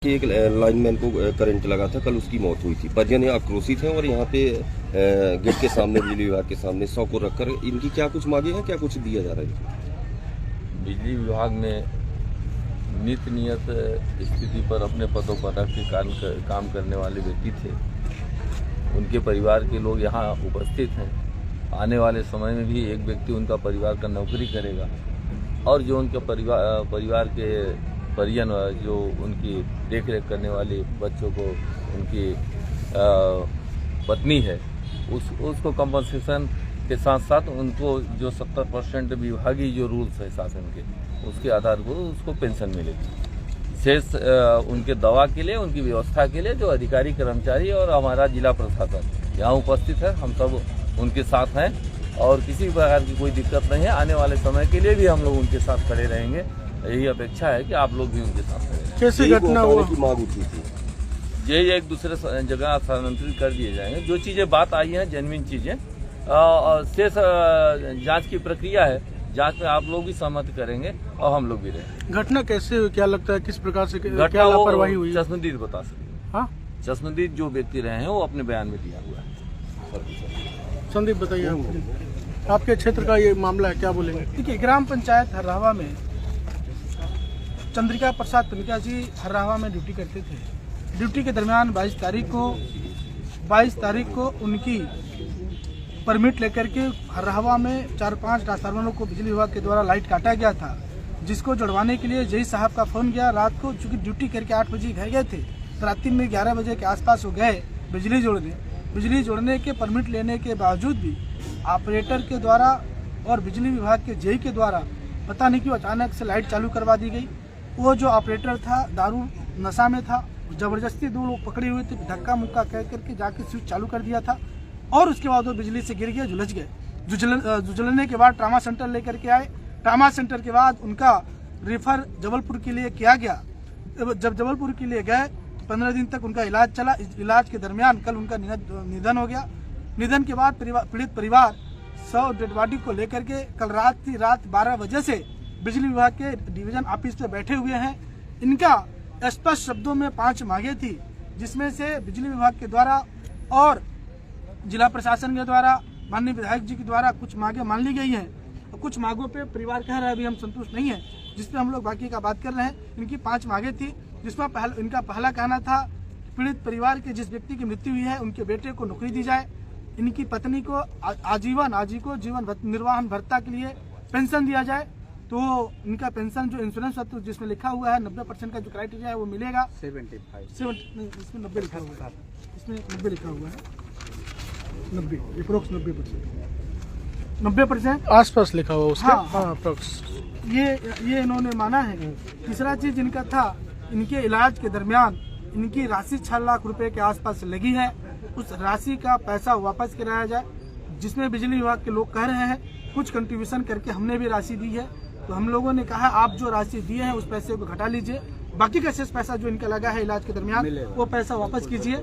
कि एक लाइनमैन को करंट लगा था, कल उसकी मौत हुई थी। परिजन आक्रोशित हैं और यहाँ पे गेट के सामने, बिजली विभाग के सामने 100 को रखकर इनकी क्या कुछ मांगे हैं, क्या कुछ दिया जा रहा है? बिजली विभाग में नित नियत स्थिति पर अपने पदों पर रख के काम करने वाले व्यक्ति थे। उनके परिवार के लोग यहाँ उपस्थित हैं। आने वाले समय में भी एक व्यक्ति उनका परिवार का नौकरी करेगा और जो उनके परिवार के परिजन जो उनकी देखरेख करने वाले बच्चों को उनकी पत्नी है उसको कंपनसेशन के साथ साथ उनको जो 70% विभागीय जो रूल्स है शासन के, उसके आधार पर उसको पेंशन मिलेगी। शेष उनके दवा के लिए, उनकी व्यवस्था के लिए जो अधिकारी कर्मचारी और हमारा जिला प्रशासन यहाँ उपस्थित है, हम सब उनके साथ हैं और किसी प्रकार की कोई दिक्कत नहीं है। आने वाले समय के लिए भी हम लोग उनके साथ खड़े रहेंगे। यही अपेक्षा है कि आप लोग भी उनके साथ खड़े। कैसे घटना हुआ की मांग उठी थी? ये एक दूसरे जगह स्थानांतरित कर दिए जाएंगे। जो चीजें बात आई हैं जेन्युइन चीजें, शेष जांच की प्रक्रिया है। जांच में आप लोग भी सहमत करेंगे और हम लोग भी रहेंगे। घटना कैसे हुई, क्या लगता है, किस प्रकार से घटना लापरवाही हुई? चश्मदीद बता सकते। हाँ, चश्मदीद जो व्यक्ति रहे हैं वो अपने बयान में दिया हुआ है। संदीप बताइए, आपके क्षेत्र का ये मामला है, क्या बोलेंगे? देखिए, ग्राम पंचायत हर्रावा में चंद्रिका प्रसाद पिनका जी हर्रावा में ड्यूटी करते थे। ड्यूटी के दरमियान 22 तारीख को उनकी परमिट लेकर के हर्रावा में 4-5 ट्रांसफार्मरों को बिजली विभाग के द्वारा लाइट काटा गया था, जिसको जुड़वाने के लिए जई साहब का फोन गया। रात को चूंकि ड्यूटी करके 8 बजे घर गए थे, तो रात्रि में 11 बजे के आसपास वो गए बिजली जोड़ने। बिजली जोड़ने के परमिट लेने के बावजूद भी ऑपरेटर के द्वारा और बिजली विभाग के जेई के द्वारा पता नहीं क्यों अचानक से लाइट चालू करवा दी गई। वो जो ऑपरेटर था दारू नशा में था, जबरदस्ती 2 लोग पकड़े हुए थे, धक्का मुक्का कह करके जाके स्विच चालू कर दिया था और उसके बाद वो बिजली से गिर गए, झुलस गए। झुलने के बाद ट्रामा सेंटर लेकर के आए। ट्रामा सेंटर के बाद उनका रेफर जबलपुर के लिए किया गया। जब जबलपुर के लिए गए 15 दिन तक उनका इलाज चला। इलाज के दरमियान कल उनका निधन हो गया। निधन के बाद पीड़ित परिवार 100 डेड बॉडी को लेकर के कल रात 12 बजे से बिजली विभाग के डिवीजन ऑफिस पे बैठे हुए हैं। इनका स्पष्ट शब्दों में 5 मांगे थी, जिसमें से बिजली विभाग के द्वारा और जिला प्रशासन के द्वारा, माननीय विधायक जी के द्वारा कुछ मांगे मान ली गई हैं और कुछ मांगों पे परिवार कह रहा है अभी हम संतुष्ट नहीं है, जिसपे हम लोग बाकी का बात कर रहे हैं। इनकी 5 मांगे थी, जिसमें इनका पहला कहना था पीड़ित परिवार के जिस व्यक्ति की मृत्यु हुई है उनके बेटे को नौकरी दी जाए, इनकी पत्नी को जीवन निर्वाह भत्ता के लिए पेंशन दिया जाए। तो इनका पेंशन जो इंश्योरेंस पत्र जिसमें लिखा हुआ है 90% का जो क्राइटेरिया है वो मिलेगा। 75 इसमें 90 लिखा हुआ है, इसमें 90 लिखा हुआ है, 90 अप्रोक्स 90% आसपास लिखा हुआ उसका। हाँ, अप्रोक्स ये इन्होंने माना है। तीसरा चीज इनका था, इनके इलाज के दरमियान इनकी राशि 6 लाख रुपए के आसपास लगी है, उस राशि का पैसा वापस कराया जाए। जिसमें बिजली विभाग के लोग कह रहे हैं कुछ कंट्रीब्यूशन करके हमने भी राशि दी है, तो हम लोगों ने कहा आप जो राशि दिए हैं उस पैसे को घटा लीजिए, बाकी का शेष पैसा जो इनका लगा है इलाज के दरमियान वो पैसा वापस कीजिए।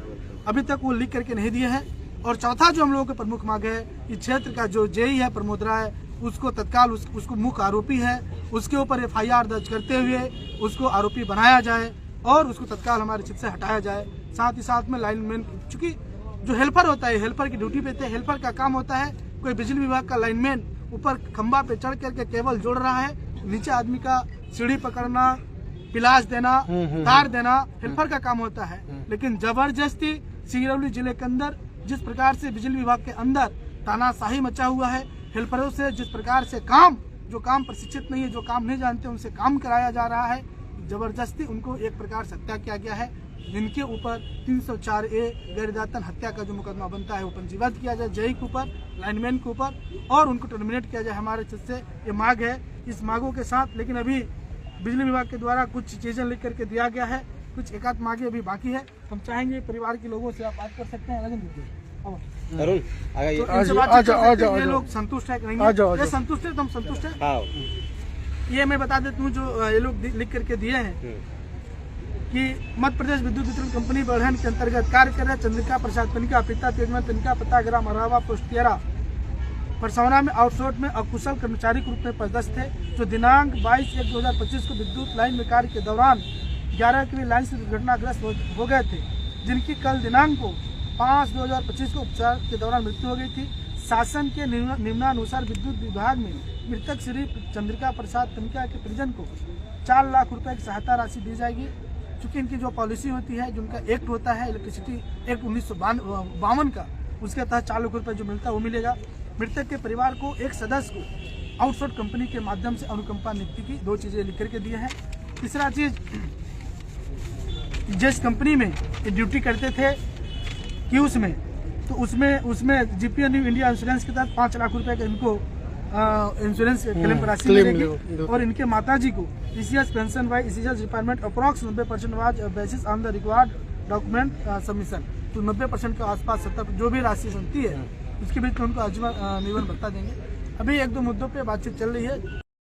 अभी तक वो लिख करके नहीं दिए हैं। और चौथा जो हम लोगों की प्रमुख मांग है, इस क्षेत्र का जो जेई है प्रमोद राय, उसको तत्काल उसको मुख्य आरोपी है, उसके ऊपर FIR दर्ज करते हुए उसको आरोपी बनाया जाए और उसको तत्काल हमारे चित्र से हटाया जाए। साथ ही साथ में लाइनमैन, चूंकि जो हेल्पर होता है, हेल्पर की ड्यूटी पे थे, हेल्पर का काम होता है कोई बिजली विभाग का लाइनमैन ऊपर खंबा पे चढ़ करके केबल जोड़ रहा है, नीचे आदमी का सीढ़ी पकड़ना, पिलास देना, तार देना हेल्पर का काम होता है। लेकिन जबरदस्ती सिंगरौली जिले के अंदर जिस प्रकार से बिजली विभाग के अंदर तानाशाही मचा हुआ है, हेल्परों से जिस प्रकार से जो काम प्रशिक्षित नहीं है, जो काम नहीं जानते उनसे काम कराया जा रहा है, जबरदस्ती उनको एक प्रकार से हत्या किया गया है। जिनके ऊपर 304A गैरदातन हत्या का जो मुकदमा बनता है वो पंजीबद्ध किया जाए, जेई के ऊपर, लाइनमैन के ऊपर, और उनको टर्मिनेट किया जाए। हमारे से ये मांग है। इस मांगों के साथ लेकिन अभी बिजली विभाग के द्वारा कुछ चीजें लिख करके दिया गया है, कुछ एकाध मांगे अभी बाकी है। हम चाहेंगे परिवार के लोगों से आप बात कर सकते हैं। अरुण ये लोग संतुष्ट है कि नहीं? ये संतुष्ट है तो हम संतुष्ट है। ये मैं बता देता हूँ जो ये लोग लिख करके दिए हैं कि मध्य प्रदेश विद्युत वितरण कंपनी बढ़न के अंतर्गत कार्य कर रहे चंद्रिका प्रसाद पिनका, पिता तेजमल पिनका, पता ग्राम हर्रावा, पोस्ट 13, परसौना में आउटसोर्स में अकुशल कर्मचारी के रूप में पदस्थ थे, जो दिनांक 22/1/2025 को विद्युत लाइन में कार्य के दौरान 11 की भी लाइन से दुर्घटनाग्रस्त हो गए थे, जिनकी कल दिनांक को 5/2025 को उपचार के दौरान मृत्यु हो गई थी। शासन के निम्नानुसार विद्युत विभाग में मृतक श्री चंद्रिका प्रसाद तनिका के परिजन को 4 लाख रुपए की सहायता राशि दी जाएगी। चूँकि इनकी जो पॉलिसी होती है, जो उनका एक्ट होता है इलेक्ट्रिसिटी एक्ट 1952 का, उसके तहत 4 लाख रुपए जो मिलता है वो मिलेगा। मृतक के परिवार को एक सदस्य को आउटसोर्स कंपनी के माध्यम से अनुकंपा नियुक्ति की 2 चीजें लिख करके दिए हैं। तीसरा चीज, जिस कंपनी में ड्यूटी करते थे क्यूज में, तो उसमें जीपीएनयू इंडिया इंश्योरेंस के तहत 5 लाख रुपए का इनको इंश्योरेंस क्लेम पर राशि मिलेगी। और इनके माताजी को ECS pension wise ECS department approx 90% was basis on the required document submission, तो 90% के आसपास 70 जो भी राशि बनती है उसके बीच में उनको आजीवन निवन भत्ता देंगे। अभी 1-2 मुद्दों पे बातचीत चल रही है।